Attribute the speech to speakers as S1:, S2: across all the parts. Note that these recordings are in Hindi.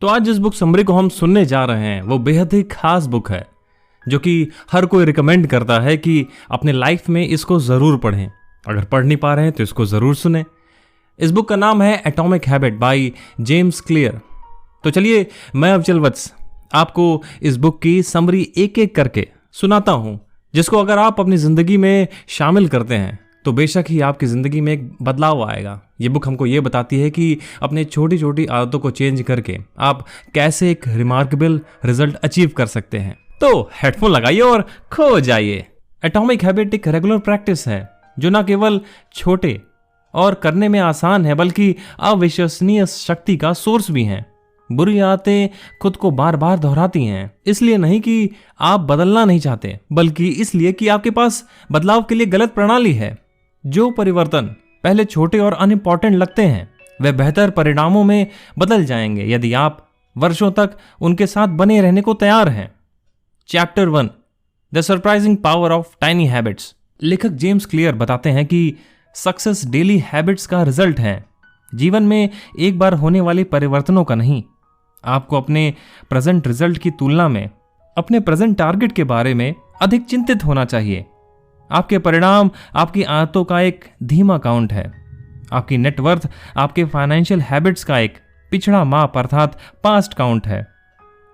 S1: तो आज जिस बुक समरी को हम सुनने जा रहे हैं वो बेहद ही खास बुक है जो कि हर कोई रिकमेंड करता है कि अपने लाइफ में इसको ज़रूर पढ़ें। अगर पढ़ नहीं पा रहे हैं तो इसको ज़रूर सुनें। इस बुक का नाम है atomic habit by James clear. तो चलिए मैं अफजल वत्स आपको इस बुक की समरी एक एक करके सुनाता हूँ, जिसको अगर आप अपनी ज़िंदगी में शामिल करते हैं तो बेशक ही आपकी ज़िंदगी में एक बदलाव आएगा। ये बुक हमको ये बताती है कि अपने छोटी छोटी आदतों को चेंज करके आप कैसे एक रिमार्केबल रिजल्ट अचीव कर सकते हैं। तो हेडफोन लगाइए और खो जाइए। एटॉमिक हैबिट एक रेगुलर प्रैक्टिस है जो न केवल छोटे और करने में आसान है बल्कि अविश्वसनीय शक्ति का सोर्स भी है। बुरी आदतें खुद को बार बार दोहराती हैं, इसलिए नहीं कि आप बदलना नहीं चाहते बल्कि इसलिए कि आपके पास बदलाव के लिए गलत प्रणाली है। जो परिवर्तन पहले छोटे और अनइम्पॉर्टेंट लगते हैं वे बेहतर परिणामों में बदल जाएंगे यदि आप वर्षों तक उनके साथ बने रहने को तैयार हैं। Chapter 1 the surprising power of tiny habits. लेखक जेम्स क्लियर बताते हैं कि सक्सेस डेली हैबिट्स का रिजल्ट है, जीवन में एक बार होने वाले परिवर्तनों का नहीं। आपको अपने प्रेजेंट रिजल्ट की तुलना में अपने प्रेजेंट टारगेट के बारे में अधिक चिंतित होना चाहिए। आपके परिणाम आपकी आदतों का एक धीमा काउंट है। आपकी नेटवर्थ आपके फाइनेंशियल हैबिट्स का एक पिछड़ा माप अर्थात पास्ट काउंट है।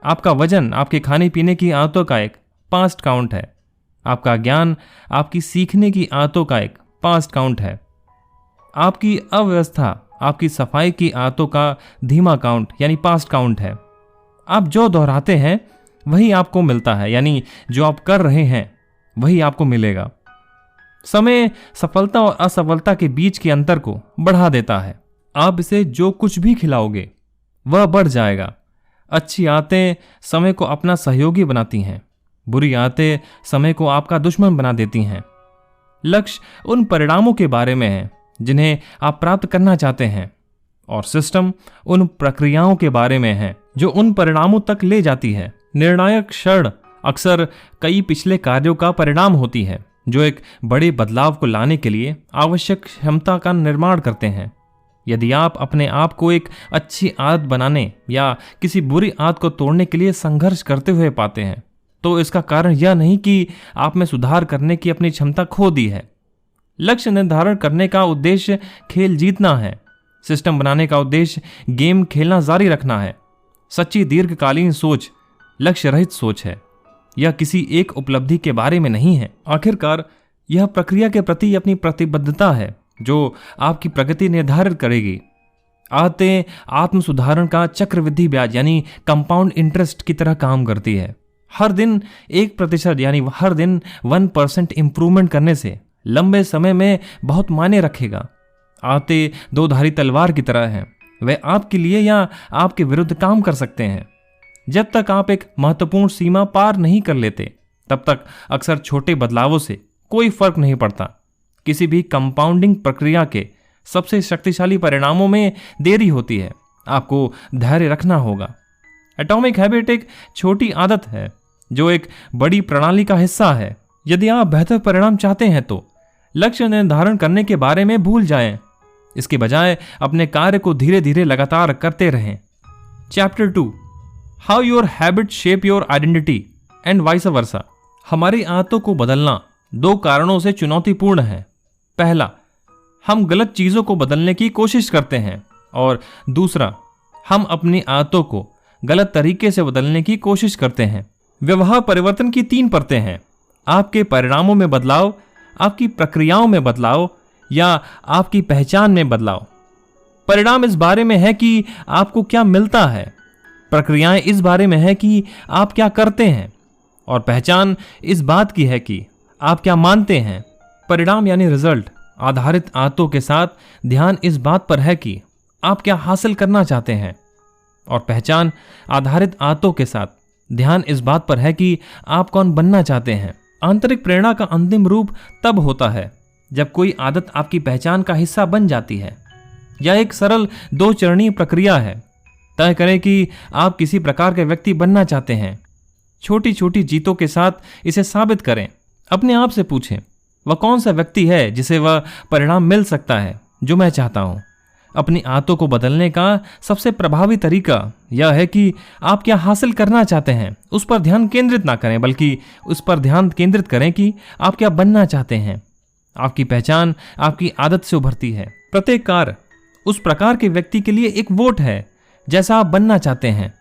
S1: आपका वजन आपके खाने पीने की आदतों का एक पास्ट काउंट है। आपका ज्ञान आपकी सीखने की आदतों का एक पास्ट काउंट है। आपकी अव्यवस्था आपकी सफाई की आदतों का धीमा काउंट यानी पास्ट काउंट है। आप जो दोहराते हैं वही आपको मिलता है, यानी जो आप कर रहे हैं वही आपको मिलेगा। समय सफलता और असफलता के बीच के अंतर को बढ़ा देता है। आप इसे जो कुछ भी खिलाओगे वह बढ़ जाएगा। अच्छी आदतें समय को अपना सहयोगी बनाती हैं, बुरी आदतें समय को आपका दुश्मन बना देती हैं। लक्ष्य उन परिणामों के बारे में है जिन्हें आप प्राप्त करना चाहते हैं और सिस्टम उन प्रक्रियाओं के बारे में है जो उन परिणामों तक ले जाती है। निर्णायक क्षण अक्सर कई पिछले कार्यों का परिणाम होती है जो एक बड़े बदलाव को लाने के लिए आवश्यक क्षमता का निर्माण करते हैं। यदि आप अपने आप को एक अच्छी आदत बनाने या किसी बुरी आदत को तोड़ने के लिए संघर्ष करते हुए पाते हैं तो इसका कारण यह नहीं कि आप में सुधार करने की अपनी क्षमता खो दी है। लक्ष्य निर्धारण करने का उद्देश्य खेल जीतना है। सिस्टम बनाने का उद्देश्य गेम खेलना जारी रखना है। सच्ची दीर्घकालीन सोच लक्ष्य रहित सोच है। यह किसी एक उपलब्धि के बारे में नहीं है। आखिरकार यह प्रक्रिया के प्रति अपनी प्रतिबद्धता है जो आपकी प्रगति निर्धारित करेगी। आदतें आत्म सुधारण का चक्रवृद्धि ब्याज यानी कंपाउंड इंटरेस्ट की तरह काम करती है। हर दिन 1% यानी हर दिन 1% इंप्रूवमेंट करने से लंबे समय में बहुत मायने रखेगा। आदतें दो धारी तलवार की तरह हैं, वे आपके लिए या आपके विरुद्ध काम कर सकते हैं। जब तक आप एक महत्वपूर्ण सीमा पार नहीं कर लेते तब तक अक्सर छोटे बदलावों से कोई फर्क नहीं पड़ता। किसी भी कंपाउंडिंग प्रक्रिया के सबसे शक्तिशाली परिणामों में देरी होती है। आपको धैर्य रखना होगा। एटॉमिक हैबिट एक छोटी आदत है जो एक बड़ी प्रणाली का हिस्सा है। यदि आप बेहतर परिणाम चाहते हैं तो लक्ष्य निर्धारण करने के बारे में भूल जाएं। इसके बजाय अपने कार्य को धीरे धीरे लगातार करते रहें। Chapter 2 how your habit shape your identity and vice versa. हमारी आदतों को बदलना दो कारणों से चुनौतीपूर्ण है। पहला, हम गलत चीजों को बदलने की कोशिश करते हैं और दूसरा, हम अपनी आदतों को गलत तरीके से बदलने की कोशिश करते हैं। व्यवहार परिवर्तन की 3 परतें हैं। आपके परिणामों में बदलाव, आपकी प्रक्रियाओं में बदलाव या आपकी पहचान में बदलाव। परिणाम इस बारे में है कि आपको क्या मिलता है, प्रक्रियाएं इस बारे में है कि आप क्या करते हैं और पहचान इस बात की है कि आप क्या मानते हैं। परिणाम यानी रिजल्ट आधारित आदतों के साथ ध्यान इस बात पर है कि आप क्या हासिल करना चाहते हैं और पहचान आधारित आदतों के साथ ध्यान इस बात पर है कि आप कौन बनना चाहते हैं। आंतरिक प्रेरणा का अंतिम रूप तब होता है जब कोई आदत आपकी पहचान का हिस्सा बन जाती है। यह एक सरल 2 चरणीय प्रक्रिया है। तय करें कि आप किसी प्रकार के व्यक्ति बनना चाहते हैं। छोटी छोटी जीतों के साथ इसे साबित करें। अपने आप से पूछें, वह कौन सा व्यक्ति है जिसे वह परिणाम मिल सकता है जो मैं चाहता हूं। अपनी आदतों को बदलने का सबसे प्रभावी तरीका यह है कि आप क्या हासिल करना चाहते हैं उस पर ध्यान केंद्रित ना करें, बल्कि उस पर ध्यान केंद्रित करें कि आप क्या बनना चाहते हैं। आपकी पहचान आपकी आदत से उभरती है। प्रत्येक कार्य उस प्रकार के व्यक्ति के लिए एक वोट है जैसा आप बनना चाहते हैं।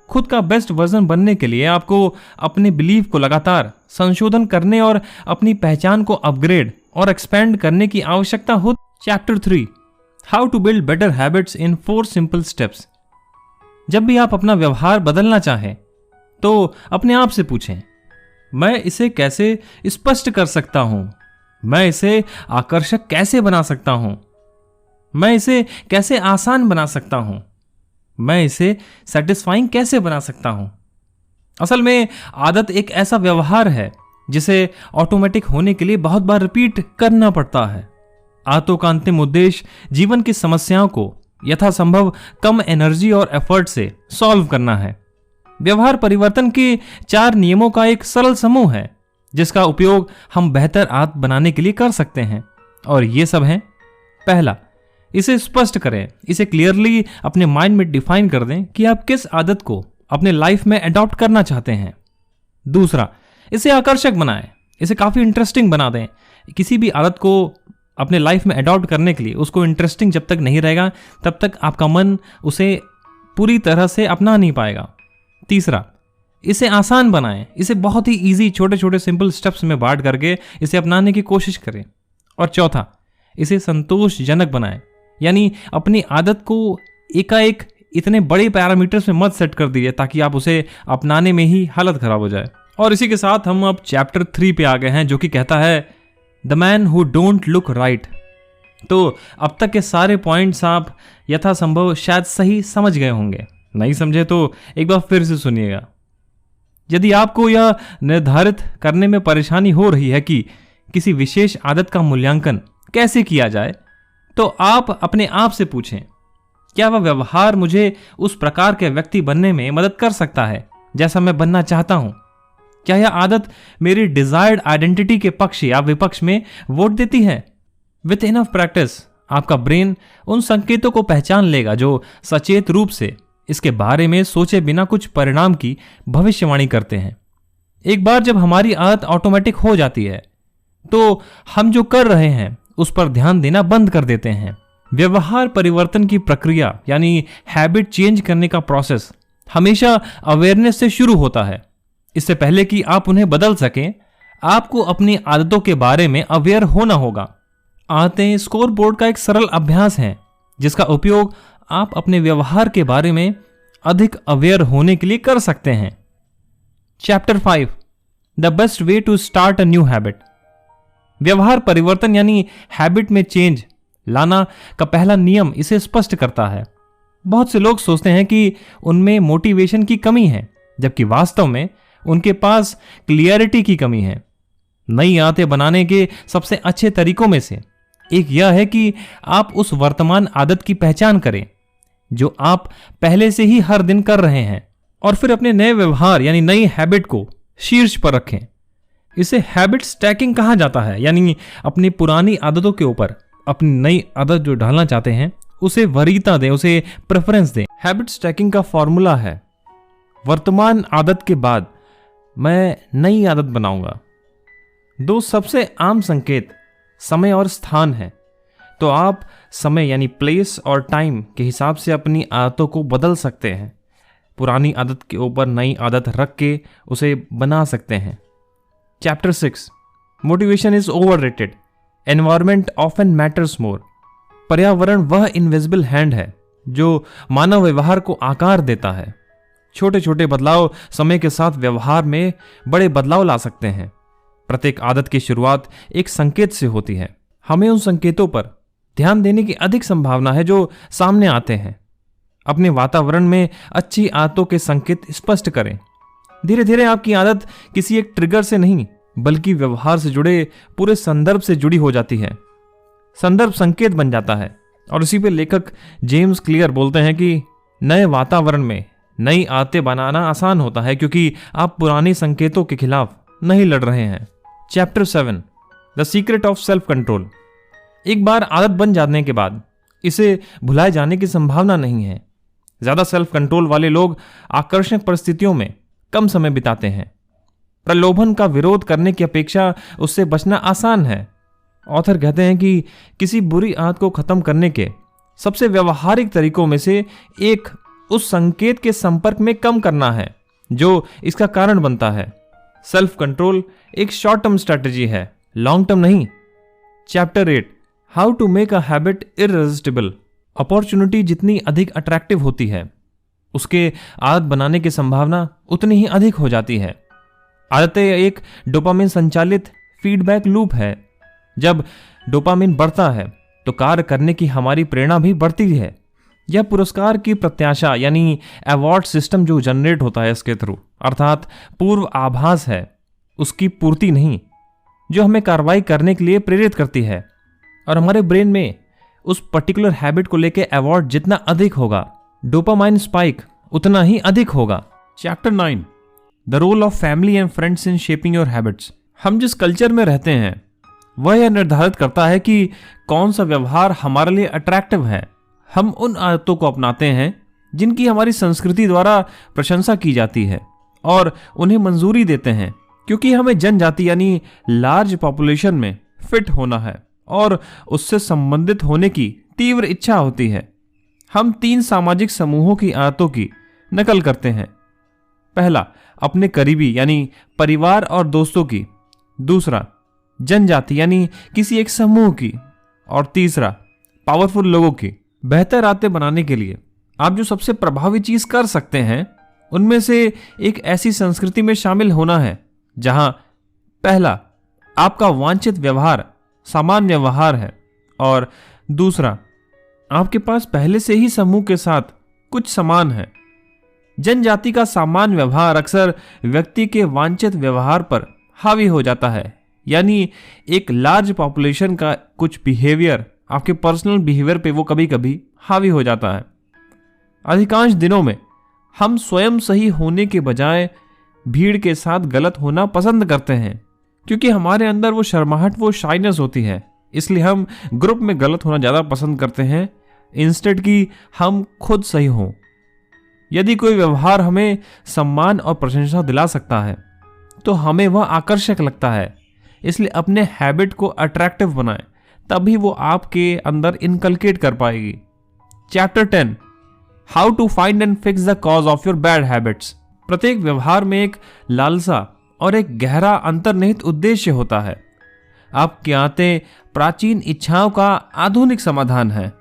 S1: खुद का बेस्ट वर्जन बनने के लिए आपको अपने बिलीफ को लगातार संशोधन करने और अपनी पहचान को अपग्रेड और एक्सपेंड करने की आवश्यकता हो। Chapter 3, how to build better habits in 4 simple steps. जब भी आप अपना व्यवहार बदलना चाहें तो अपने आप से पूछें, मैं इसे कैसे स्पष्ट कर सकता हूं, मैं इसे आकर्षक कैसे बना सकता हूं, मैं इसे कैसे आसान बना सकता हूं, मैं इसे सेटिस्फाइंग कैसे बना सकता हूं। असल में आदत एक ऐसा व्यवहार है जिसे ऑटोमेटिक होने के लिए बहुत बार रिपीट करना पड़ता है। आदतों का अंतिम उद्देश्य जीवन की समस्याओं को यथासंभव कम एनर्जी और एफर्ट से सॉल्व करना है। व्यवहार परिवर्तन के 4 नियमों का एक सरल समूह है जिसका उपयोग हम बेहतर आदत बनाने के लिए कर सकते हैं, और ये सब हैं। पहला, इसे स्पष्ट करें, इसे क्लियरली अपने माइंड में डिफाइन कर दें कि आप किस आदत को अपने लाइफ में अडॉप्ट करना चाहते हैं। दूसरा, इसे आकर्षक बनाएं, इसे काफी इंटरेस्टिंग बना दें। किसी भी आदत को अपने लाइफ में अडॉप्ट करने के लिए उसको इंटरेस्टिंग जब तक नहीं रहेगा तब तक आपका मन उसे पूरी तरह से अपना नहीं पाएगा। तीसरा, इसे आसान बनाएं, इसे बहुत ही इजी छोटे छोटे सिंपल स्टेप्स में बांट करके इसे अपनाने की कोशिश करें। और चौथा, इसे संतोषजनक बनाएं, यानी अपनी आदत को एकाएक इतने बड़े पैरामीटर्स में मत सेट कर दीजिए ताकि आप उसे अपनाने में ही हालत खराब हो जाए। और इसी के साथ हम अब चैप्टर 3 पे आ गए हैं, जो कि कहता है the man who don't look right. तो अब तक के सारे पॉइंट्स आप यथासंभव शायद सही समझ गए होंगे, नहीं समझे तो एक बार फिर से सुनिएगा। यदि आपको यह निर्धारित करने में परेशानी हो रही है कि किसी विशेष आदत का मूल्यांकन कैसे किया जाए, तो आप अपने आप से पूछें, क्या वह व्यवहार मुझे उस प्रकार के व्यक्ति बनने में मदद कर सकता है जैसा मैं बनना चाहता हूं? क्या यह आदत मेरी डिजायर्ड आइडेंटिटी के पक्ष या विपक्ष में वोट देती है? विथ इनफ प्रैक्टिस आपका ब्रेन उन संकेतों को पहचान लेगा जो सचेत रूप से इसके बारे में सोचे बिना कुछ परिणाम की भविष्यवाणी करते हैं। एक बार जब हमारी आदत ऑटोमेटिक हो जाती है तो हम जो कर रहे हैं उस पर ध्यान देना बंद कर देते हैं। व्यवहार परिवर्तन की प्रक्रिया यानी हैबिट चेंज करने का प्रोसेस हमेशा अवेयरनेस से शुरू होता है। इससे पहले कि आप उन्हें बदल सकें, आपको अपनी आदतों के बारे में अवेयर होना होगा। आदतें स्कोर बोर्ड का एक सरल अभ्यास है जिसका उपयोग आप अपने व्यवहार के बारे में अधिक अवेयर होने के लिए कर सकते हैं। Chapter 5, the best way to start a new habit. व्यवहार परिवर्तन यानी हैबिट में चेंज लाना का पहला नियम इसे स्पष्ट करता है। बहुत से लोग सोचते हैं कि उनमें मोटिवेशन की कमी है, जबकि वास्तव में उनके पास क्लियरिटी की कमी है। नई आदतें बनाने के सबसे अच्छे तरीकों में से एक यह है कि आप उस वर्तमान आदत की पहचान करें जो आप पहले से ही हर दिन कर रहे हैं, और फिर अपने नए व्यवहार यानी नई हैबिट को शीर्ष पर रखें। इसे हैबिट स्टैकिंग कहा जाता है, यानी अपनी पुरानी आदतों के ऊपर अपनी नई आदत जो डालना चाहते हैं उसे वरीयता दें, उसे प्रेफरेंस दें। हैबिट स्टैकिंग का फॉर्मूला है, वर्तमान आदत के बाद मैं नई आदत बनाऊंगा। 2 सबसे आम संकेत समय और स्थान है, तो आप समय यानी प्लेस और टाइम के हिसाब से अपनी आदतों को बदल सकते हैं। पुरानी आदत के ऊपर नई आदत रख के उसे बना सकते हैं। Chapter 6, motivation is overrated, environment often matters more. पर्यावरण वह इनविजिबल हैंड है जो मानव व्यवहार को आकार देता है। छोटे छोटे बदलाव समय के साथ व्यवहार में बड़े बदलाव ला सकते हैं। प्रत्येक आदत की शुरुआत एक संकेत से होती है। हमें उन संकेतों पर ध्यान देने की अधिक संभावना है जो सामने आते हैं। अपने वातावरण में अच्छी आदतों के संकेत स्पष्ट करें। धीरे धीरे आपकी आदत किसी एक ट्रिगर से नहीं बल्कि व्यवहार से जुड़े पूरे संदर्भ से जुड़ी हो जाती है। संदर्भ संकेत बन जाता है, और इसी पे लेखक जेम्स क्लियर बोलते हैं कि नए वातावरण में नई आदतें बनाना आसान होता है क्योंकि आप पुराने संकेतों के खिलाफ नहीं लड़ रहे हैं। Chapter 7, the secret of self control. एक बार आदत बन जाने के बाद इसे भुलाए जाने की संभावना नहीं है। ज्यादा सेल्फ कंट्रोल वाले लोग आकर्षक परिस्थितियों में कम समय बिताते हैं। प्रलोभन का विरोध करने की अपेक्षा उससे बचना आसान है। ऑथर कहते हैं कि किसी बुरी आदत को खत्म करने के सबसे व्यवहारिक तरीकों में से एक उस संकेत के संपर्क में कम करना है जो इसका कारण बनता है। सेल्फ कंट्रोल एक शॉर्ट टर्म स्ट्रेटजी है, लॉन्ग टर्म नहीं। Chapter 8, how to make a habit irresistible. Opportunity जितनी अधिक अट्रैक्टिव होती है, उसके आदत बनाने की संभावना उतनी ही अधिक हो जाती है। आदतें एक डोपामिन संचालित फीडबैक लूप है। जब डोपामिन बढ़ता है तो कार्य करने की हमारी प्रेरणा भी बढ़ती है। यह पुरस्कार की प्रत्याशा यानी अवार्ड सिस्टम जो जनरेट होता है इसके थ्रू, अर्थात पूर्व आभास है, उसकी पूर्ति नहीं, जो हमें कार्रवाई करने के लिए प्रेरित करती है। और हमारे ब्रेन में उस पर्टिकुलर हैबिट को लेकर अवार्ड जितना अधिक होगा, डोपामाइन स्पाइक उतना ही अधिक होगा। Chapter 9, the role of family and friends in shaping your habits. हम जिस कल्चर में रहते हैं वह यह निर्धारित करता है कि कौन सा व्यवहार हमारे लिए अट्रैक्टिव है। हम उन आदतों को अपनाते हैं जिनकी हमारी संस्कृति द्वारा प्रशंसा की जाती है और उन्हें मंजूरी देते हैं क्योंकि हमें जनजाति यानी लार्ज पॉपुलेशन में फिट होना है और उससे संबंधित होने की तीव्र इच्छा होती है। हम 3 सामाजिक समूहों की आदतों की नकल करते हैं। पहला, अपने करीबी यानी परिवार और दोस्तों की। दूसरा, जनजाति यानी किसी एक समूह की। और तीसरा, पावरफुल लोगों की। बेहतर आदतें बनाने के लिए आप जो सबसे प्रभावी चीज कर सकते हैं उनमें से एक ऐसी संस्कृति में शामिल होना है जहां पहला, आपका वांछित व्यवहार सामान्य व्यवहार है और दूसरा, आपके पास पहले से ही समूह के साथ कुछ समान है। जनजाति का सामान्य व्यवहार अक्सर व्यक्ति के वांछित व्यवहार पर हावी हो जाता है, यानी एक लार्ज पॉपुलेशन का कुछ बिहेवियर आपके पर्सनल बिहेवियर पे वो कभी कभी हावी हो जाता है। अधिकांश दिनों में हम स्वयं सही होने के बजाय भीड़ के साथ गलत होना पसंद करते हैं क्योंकि हमारे अंदर वो शर्माहट, वो शाइनेस होती है। इसलिए हम ग्रुप में गलत होना ज़्यादा पसंद करते हैं इंस्टेड कि हम खुद सही हों। यदि कोई व्यवहार हमें सम्मान और प्रशंसा दिला सकता है तो हमें वह आकर्षक लगता है। इसलिए अपने हैबिट को अट्रैक्टिव बनाएं, तभी वो आपके अंदर इनकलकेट कर पाएगी। Chapter 10, how to find and fix the cause of your bad habits. प्रत्येक व्यवहार में एक लालसा और एक गहरा अंतर्निहित उद्देश्य होता है। आपकी आदतें प्राचीन इच्छाओं का आधुनिक समाधान है।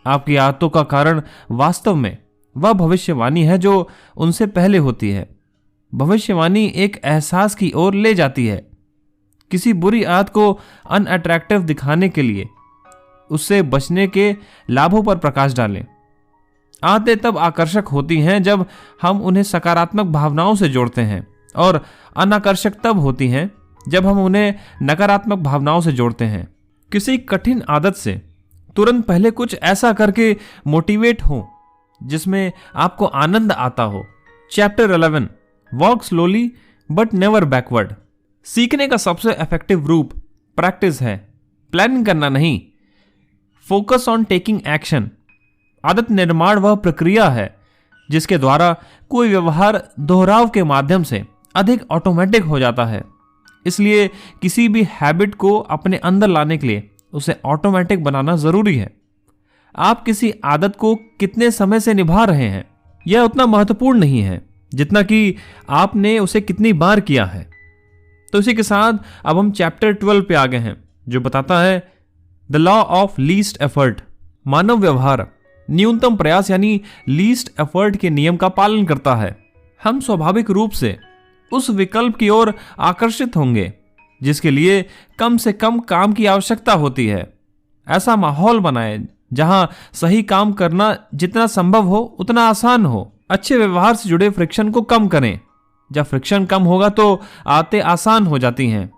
S1: आपकी आदतों का कारण वास्तव में वह भविष्यवाणी है जो उनसे पहले होती है। भविष्यवाणी एक एहसास की ओर ले जाती है। किसी बुरी आदत को अनअट्रैक्टिव दिखाने के लिए उससे बचने के लाभों पर प्रकाश डालें। आदतें तब आकर्षक होती हैं जब हम उन्हें सकारात्मक भावनाओं से जोड़ते हैं और अनाकर्षक तब होती हैं जब हम उन्हें नकारात्मक भावनाओं से जोड़ते हैं। किसी कठिन आदत से तुरंत पहले कुछ ऐसा करके मोटिवेट हो जिसमें आपको आनंद आता हो। Chapter 11, walk slowly but never backward. सीखने का सबसे इफेक्टिव रूप प्रैक्टिस है, प्लानिंग करना नहीं। Focus on taking action. आदत निर्माण वह प्रक्रिया है जिसके द्वारा कोई व्यवहार दोहराव के माध्यम से अधिक ऑटोमेटिक हो जाता है। इसलिए किसी भी हैबिट को अपने अंदर लाने के लिए उसे ऑटोमेटिक बनाना जरूरी है। आप किसी आदत को कितने समय से निभा रहे हैं यह उतना महत्वपूर्ण नहीं है जितना कि आपने उसे कितनी बार किया है। तो इसी के साथ अब हम चैप्टर 12 पे आ गए हैं जो बताता है the law of least effort. मानव व्यवहार न्यूनतम प्रयास यानी लीस्ट एफर्ट के नियम का पालन करता है। हम स्वाभाविक रूप से उस विकल्प की ओर आकर्षित होंगे जिसके लिए कम से कम काम की आवश्यकता होती है। ऐसा माहौल बनाएं जहां सही काम करना जितना संभव हो उतना आसान हो। अच्छे व्यवहार से जुड़े फ्रिक्शन को कम करें। जब फ्रिक्शन कम होगा तो आदतें आसान हो जाती हैं।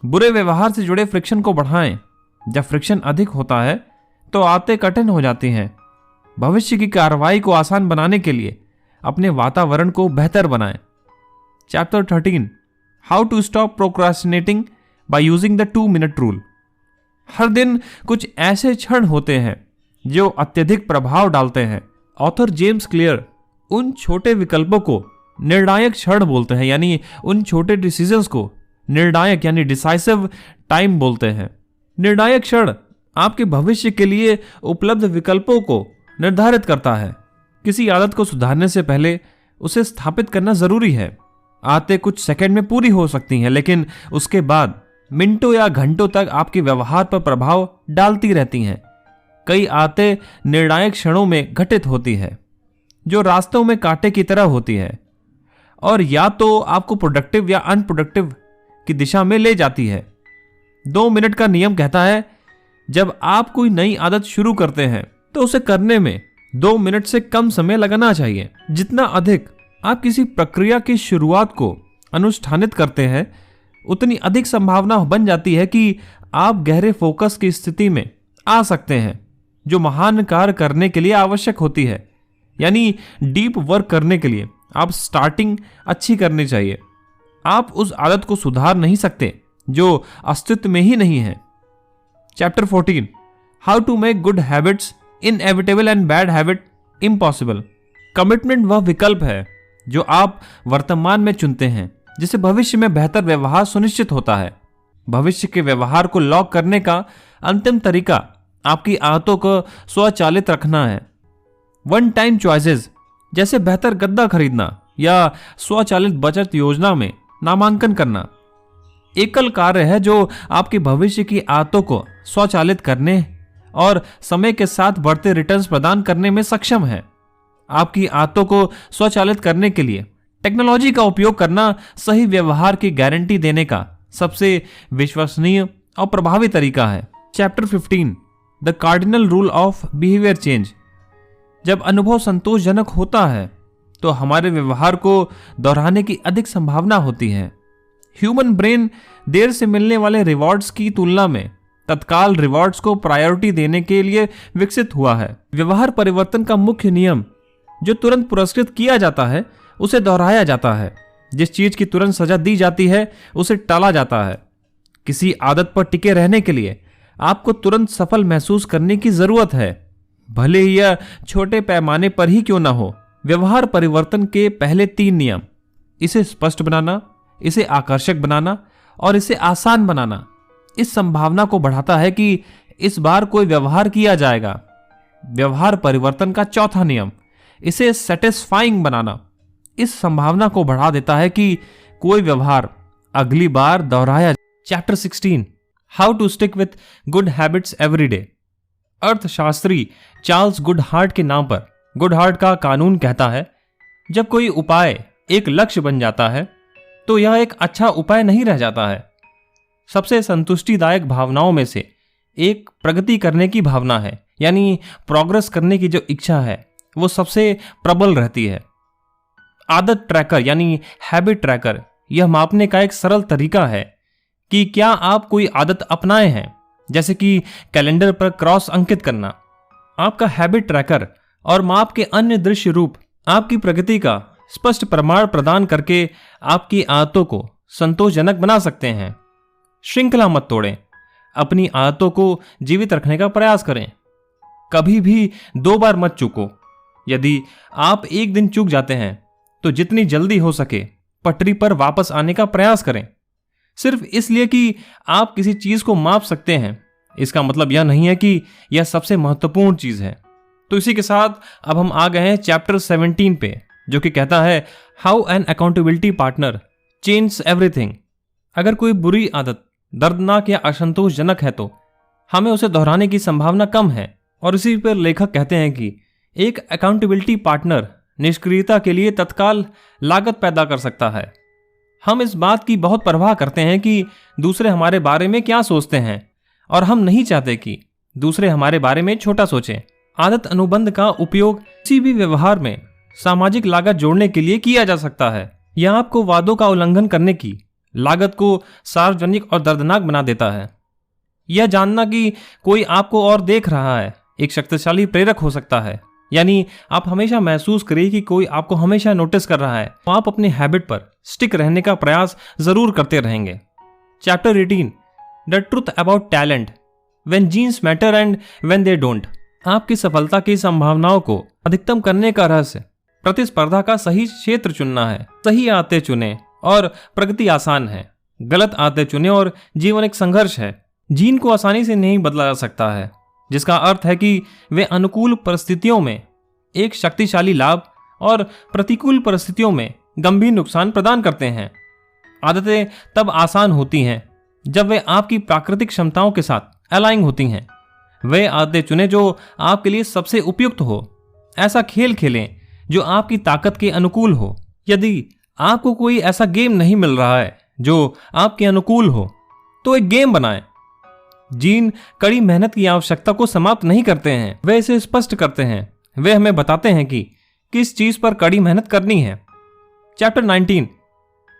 S1: बुरे व्यवहार से जुड़े फ्रिक्शन को बढ़ाएं। जब फ्रिक्शन अधिक होता है तो आदतें कठिन हो जाती हैं। भविष्य की कार्रवाई को आसान बनाने के लिए अपने वातावरण को बेहतर बनाएं। Chapter 13, how to stop procrastinating by using the 2 minute rule. हर दिन कुछ ऐसे क्षण होते हैं जो अत्यधिक प्रभाव डालते हैं। ऑथर जेम्स क्लियर उन छोटे विकल्पों को निर्णायक क्षण बोलते हैं, यानी उन छोटे डिसीजंस को निर्णायक यानी डिसाइसिव टाइम बोलते हैं। निर्णायक क्षण आपके भविष्य के लिए उपलब्ध विकल्पों को निर्धारित करता है। किसी आदत को सुधारने से पहले उसे स्थापित करना जरूरी है। आदतें कुछ सेकंड में पूरी हो सकती हैं, लेकिन उसके बाद मिनटों या घंटों तक आपके व्यवहार पर प्रभाव डालती रहती हैं। कई आदतें निर्णायक क्षणों में घटित होती है, जो रास्तों में कांटे की तरह होती है और या तो आपको प्रोडक्टिव या अनप्रोडक्टिव की दिशा में ले जाती है। 2 मिनट का नियम कहता है, जब आप कोई नई आदत शुरू करते हैं तो उसे करने में 2 मिनट से कम समय लगाना चाहिए। जितना अधिक आप किसी प्रक्रिया की शुरुआत को अनुष्ठानित करते हैं, उतनी अधिक संभावना बन जाती है कि आप गहरे फोकस की स्थिति में आ सकते हैं, जो महान कार्य करने के लिए आवश्यक होती है। यानी डीप वर्क करने के लिए आप स्टार्टिंग अच्छी करनी चाहिए। आप उस आदत को सुधार नहीं सकते जो अस्तित्व में ही नहीं है। Chapter 14, how to make good habits inevitable and bad habit impossible. Commitment वह विकल्प है जो आप वर्तमान में चुनते हैं, जिससे भविष्य में बेहतर व्यवहार सुनिश्चित होता है। भविष्य के व्यवहार को लॉक करने का अंतिम तरीका आपकी आदतों को स्वचालित रखना है। वन टाइम चॉइसेस जैसे बेहतर गद्दा खरीदना या स्वचालित बचत योजना में नामांकन करना एकल कार्य है जो आपके भविष्य की आदतों को स्वचालित करने और समय के साथ बढ़ते रिटर्न्स प्रदान करने में सक्षम है। आपकी आदतों को स्वचालित करने के लिए टेक्नोलॉजी का उपयोग करना सही व्यवहार की गारंटी देने का सबसे विश्वसनीय और प्रभावी तरीका है। Chapter 15, the cardinal rule of behaviour change. जब अनुभव संतोषजनक होता है तो हमारे व्यवहार को दोहराने की अधिक संभावना होती है। ह्यूमन ब्रेन देर से मिलने वाले रिवॉर्ड्स की तुलना में तत्काल रिवॉर्ड्स को प्रायोरिटी देने के लिए विकसित हुआ है। व्यवहार परिवर्तन का मुख्य नियम, जो तुरंत पुरस्कृत किया जाता है उसे दोहराया जाता है। जिस चीज की तुरंत सजा दी जाती है उसे टाला जाता है। किसी आदत पर टिके रहने के लिए आपको तुरंत सफल महसूस करने की जरूरत है, भले ही यह छोटे पैमाने पर ही क्यों ना हो। व्यवहार परिवर्तन के पहले 3 नियम, इसे स्पष्ट बनाना, इसे आकर्षक बनाना और इसे आसान बनाना, इस संभावना को बढ़ाता है कि इस बार कोई व्यवहार किया जाएगा। व्यवहार परिवर्तन का चौथा नियम, इसे सेटिस्फाइंग बनाना, इस संभावना को बढ़ा देता है कि कोई व्यवहार अगली बार दोहराया। Chapter 16, how to stick with good habits every day. अर्थशास्त्री चार्ल्स गुडहार्ट के नाम पर गुडहार्ट का कानून कहता है, जब कोई उपाय एक लक्ष्य बन जाता है तो यह एक अच्छा उपाय नहीं रह जाता है। सबसे संतुष्टिदायक भावनाओं में से एक प्रगति करने की भावना है, यानी प्रोग्रेस करने की जो इच्छा है वो सबसे प्रबल रहती है। आदत ट्रैकर यानी हैबिट ट्रैकर यह मापने का एक सरल तरीका है कि क्या आप कोई आदत अपनाए हैं, जैसे कि कैलेंडर पर क्रॉस अंकित करना। आपका हैबिट ट्रैकर और माप के अन्य दृश्य रूप आपकी प्रगति का स्पष्ट प्रमाण प्रदान करके आपकी आदतों को संतोषजनक बना सकते हैं। श्रृंखला मत तोड़ें, अपनी आदतों को जीवित रखने का प्रयास करें। कभी भी 2 बार मत चूको। यदि आप एक दिन चूक जाते हैं तो जितनी जल्दी हो सके पटरी पर वापस आने का प्रयास करें। सिर्फ इसलिए कि आप किसी चीज को माप सकते हैं, इसका मतलब यह नहीं है कि यह सबसे महत्वपूर्ण चीज है। तो इसी के साथ अब हम आ गए हैं चैप्टर 17 पे, जो कि कहता है how an accountability partner change everything. अगर कोई बुरी आदत दर्दनाक या असंतोषजनक है तो हमें उसे दोहराने की संभावना कम है। और इसी पर लेखक कहते हैं कि एक अकाउंटेबिलिटी पार्टनर निष्क्रियता के लिए तत्काल लागत पैदा कर सकता है। हम इस बात की बहुत परवाह करते हैं कि दूसरे हमारे बारे में क्या सोचते हैं, और हम नहीं चाहते कि दूसरे हमारे बारे में छोटा सोचें। आदत अनुबंध का उपयोग किसी भी व्यवहार में सामाजिक लागत जोड़ने के लिए किया जा सकता है। यह आपको वादों का उल्लंघन करने की लागत को सार्वजनिक और दर्दनाक बना देता है। यह जानना कि कोई आपको और देख रहा है एक शक्तिशाली प्रेरक हो सकता है। यानी आप हमेशा महसूस करिए कि कोई आपको हमेशा नोटिस कर रहा है, तो आप अपने हैबिट पर स्टिक रहने का प्रयास जरूर करते रहेंगे। Chapter 18, the truth about talent, when genes matter and when they don't. आपकी सफलता की संभावनाओं को अधिकतम करने का रहस्य प्रतिस्पर्धा का सही क्षेत्र चुनना है। सही आते चुने और प्रगति आसान है। गलत आते चुने और जीवन एक संघर्ष है। जीन को आसानी से नहीं बदला जा सकता है, जिसका अर्थ है कि वे अनुकूल परिस्थितियों में एक शक्तिशाली लाभ और प्रतिकूल परिस्थितियों में गंभीर नुकसान प्रदान करते हैं। आदतें तब आसान होती हैं जब वे आपकी प्राकृतिक क्षमताओं के साथ अलाइन होती हैं। वे आदतें चुनें जो आपके लिए सबसे उपयुक्त हो। ऐसा खेल खेलें जो आपकी ताकत के अनुकूल हो। यदि आपको कोई ऐसा गेम नहीं मिल रहा है जो आपके अनुकूल हो, तो एक गेम बनाएं। जीन कड़ी मेहनत की आवश्यकता को समाप्त नहीं करते हैं, वे इसे स्पष्ट करते हैं। वे हमें बताते हैं कि किस चीज पर कड़ी मेहनत करनी है। Chapter 19,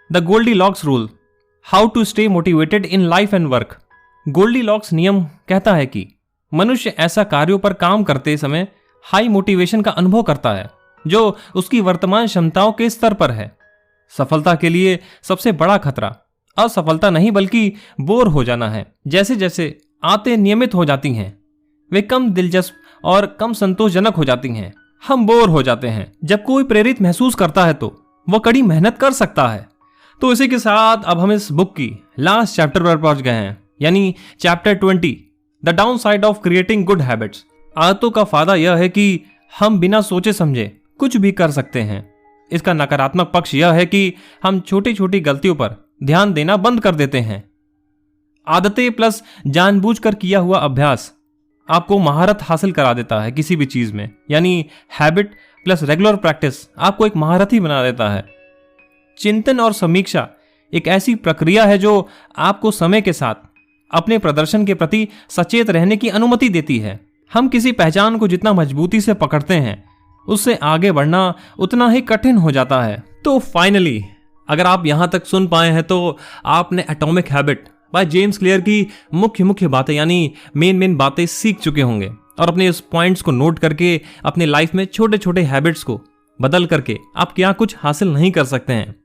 S1: the Goldilocks rule, how to stay motivated in life and work. Goldilocks नियम कहता है कि मनुष्य ऐसा कार्यों पर काम करते समय हाई मोटिवेशन का अनुभव करता है जो उसकी वर्तमान क्षमताओं के स्तर पर है। सफलता के लिए सबसे बड़ा खतरा असफलता नहीं बल्कि बोर हो जाना है। जैसे जैसे आते नियमित हो जाती हैं, वे कम दिलचस्प और कम संतोषजनक हो जाती हैं। हम बोर हो जाते हैं। जब कोई प्रेरित महसूस करता है तो वह कड़ी मेहनत कर सकता है। तो इसी के साथ अब हम इस बुक की लास्ट चैप्टर पर पहुंच गए हैं, यानी chapter 20, the down side of creating good habits. आदतों का फायदा यह है कि हम बिना सोचे समझे कुछ भी कर सकते हैं। इसका नकारात्मक पक्ष यह है कि हम छोटी छोटी गलतियों पर ध्यान देना बंद कर देते हैं। आदतें प्लस जानबूझकर किया हुआ अभ्यास आपको महारत हासिल करा देता है किसी भी चीज में, यानी हैबिट प्लस रेगुलर प्रैक्टिस आपको एक महारथी बना देता है। चिंतन और समीक्षा एक ऐसी प्रक्रिया है जो आपको समय के साथ अपने प्रदर्शन के प्रति सचेत रहने की अनुमति देती है। हम किसी पहचान को जितना मजबूती से पकड़ते हैं, उससे आगे बढ़ना उतना ही कठिन हो जाता है। तो फाइनली अगर आप यहां तक सुन पाए हैं तो आपने atomic habit by James clear की मुख्य बातें यानी मेन बातें सीख चुके होंगे और अपने इस पॉइंट्स को नोट करके अपने लाइफ में छोटे छोटे हैबिट्स को बदल करके आप क्या कुछ हासिल नहीं कर सकते हैं।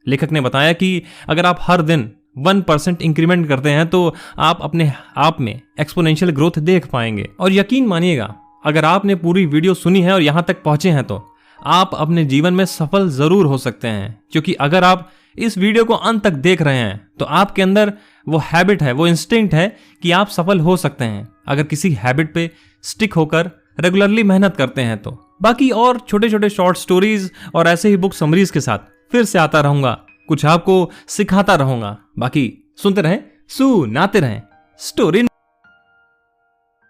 S1: लेखक ने बताया कि अगर आप हर दिन 1% इंक्रीमेंट करते हैं तो आप अपने आप में एक्सपोनेंशियल ग्रोथ देख पाएंगे। और यकीन मानिएगा, अगर आपने पूरी वीडियो सुनी है और यहां तक पहुंचे हैं तो आप अपने जीवन में सफल जरूर हो सकते हैं, क्योंकि अगर आप इस वीडियो को अंत तक देख रहे हैं तो आपके अंदर वो हैबिट है, वो इंस्टिंक्ट है कि आप सफल हो सकते हैं अगर किसी हैबिट पे स्टिक होकर रेगुलरली मेहनत करते हैं तो। बाकी और छोटे छोटे शॉर्ट स्टोरीज और ऐसे ही बुक समरीज के साथ फिर से आता रहूंगा, कुछ आपको सिखाता रहूंगा। बाकी सुनते रहें, सुनाते रहें स्टोरी।